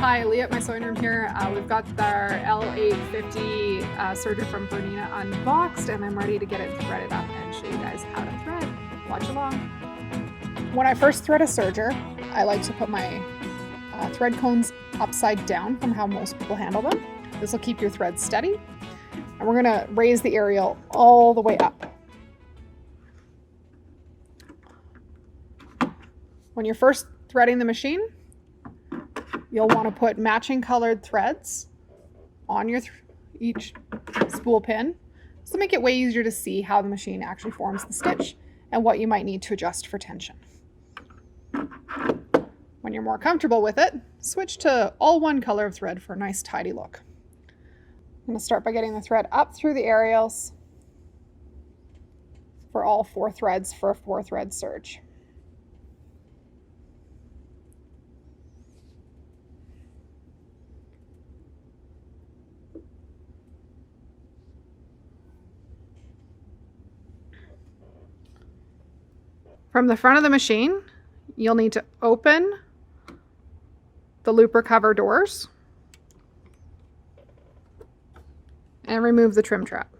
Hi, Leah at my sewing room here. We've got our L850 serger from Bernina unboxed, and I'm ready to get it threaded up and show you guys how to thread. Watch along. When I first thread a serger, I like to put my thread cones upside down from how most people handle them. This will keep your thread steady. And we're gonna raise the aerial all the way up. When you're first threading the machine, you'll want to put matching colored threads on your each spool pin to make it way easier to see how the machine actually forms the stitch and what you might need to adjust for tension. When you're more comfortable with it, switch to all one color of thread for a nice tidy look. I'm going to start by getting the thread up through the aerials for all 4 threads for a 4-thread serge. From the front of the machine, you'll need to open the looper cover doors and remove the trim trap.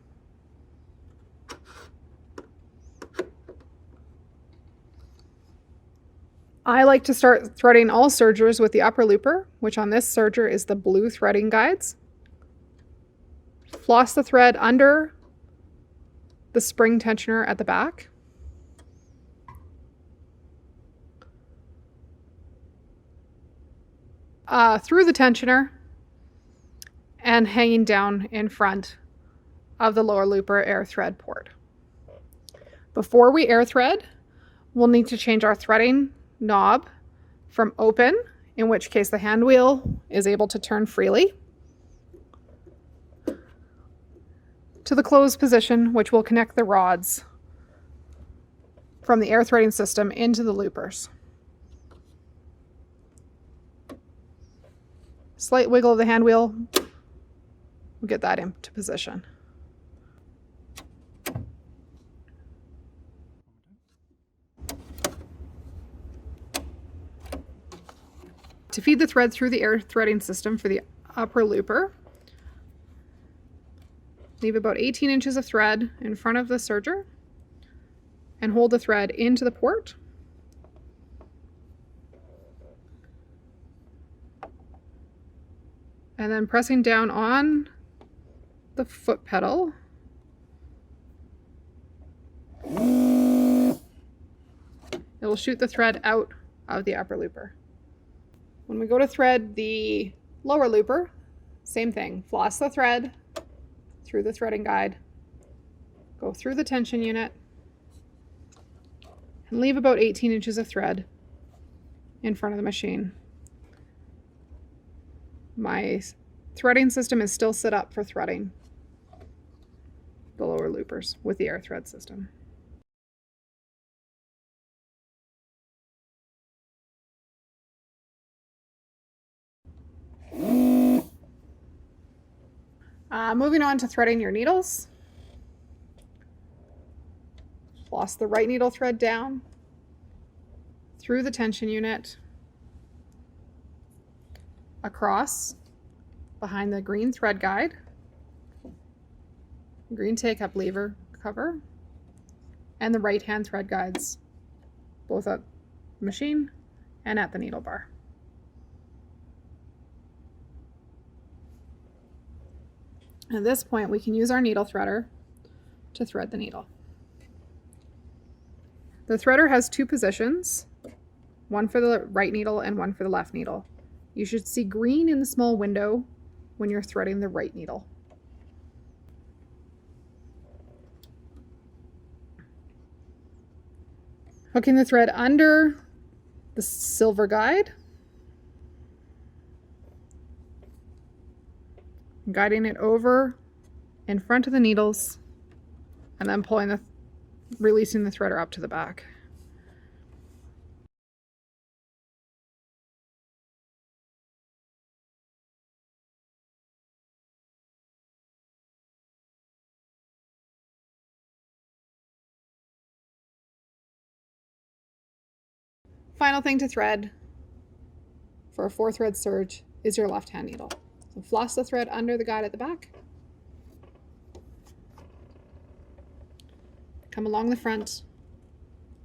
I like to start threading all sergers with the upper looper, which on this serger is the blue threading guides. Floss the thread under the spring tensioner at the back. Through the tensioner and hanging down in front of the lower looper air thread port. Before we air thread, we'll need to change our threading knob from open, in which case the hand wheel is able to turn freely, to the closed position, which will connect the rods from the air threading system into the loopers. Slight wiggle of the hand wheel will get that into position. To feed the thread through the air threading system for the upper looper, leave about 18 inches of thread in front of the serger and hold the thread into the port. And then pressing down on the foot pedal, it will shoot the thread out of the upper looper. When we go to thread the lower looper, same thing. Floss the thread through the threading guide, go through the tension unit, and leave about 18 inches of thread in front of the machine. My threading system is still set up for threading the lower loopers with the air thread system. Moving on to threading your needles. Floss the right needle thread down through the tension unit, across behind the green thread guide, green take-up lever cover, and the right-hand thread guides, both at the machine and at the needle bar. At this point, we can use our needle threader to thread the needle. The threader has 2 positions, one for the right needle and one for the left needle. You should see green in the small window when you're threading the right needle. Hooking the thread under the silver guide, guiding it over in front of the needles, and then releasing the threader up to the back. Final thing to thread for a 4-thread serge is your left-hand needle. So floss the thread under the guide at the back. Come along the front,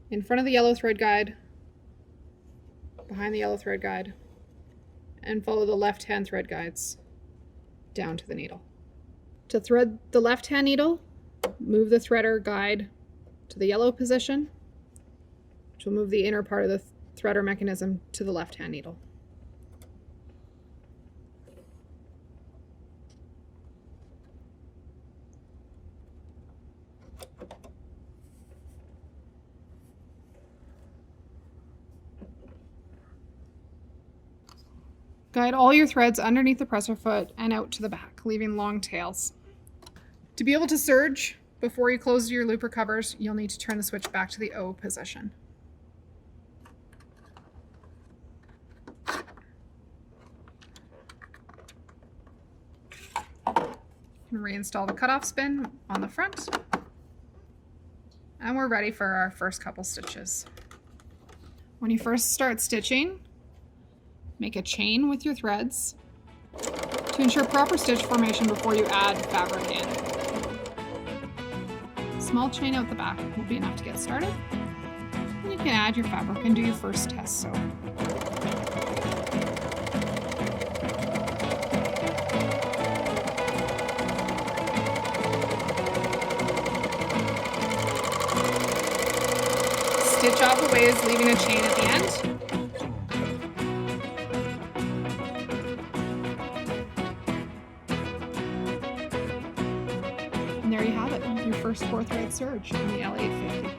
in front of the yellow thread guide, behind the yellow thread guide, and follow the left-hand thread guides down to the needle. To thread the left-hand needle, move the threader guide to the yellow position, which will move the inner part of the threader mechanism to the left-hand needle. Guide all your threads underneath the presser foot and out to the back, leaving long tails. To be able to serge before you close your looper covers, you'll need to turn the switch back to the O position. And reinstall the cutoff spin on the front. And we're ready for our first couple stitches. When you first start stitching, make a chain with your threads to ensure proper stitch formation before you add fabric in. Small chain out the back will be enough to get started. And you can add your fabric and do your first test sew. Stitch off the ways, leaving a chain at the end. And there you have it, your first 4-thread serge in the L850.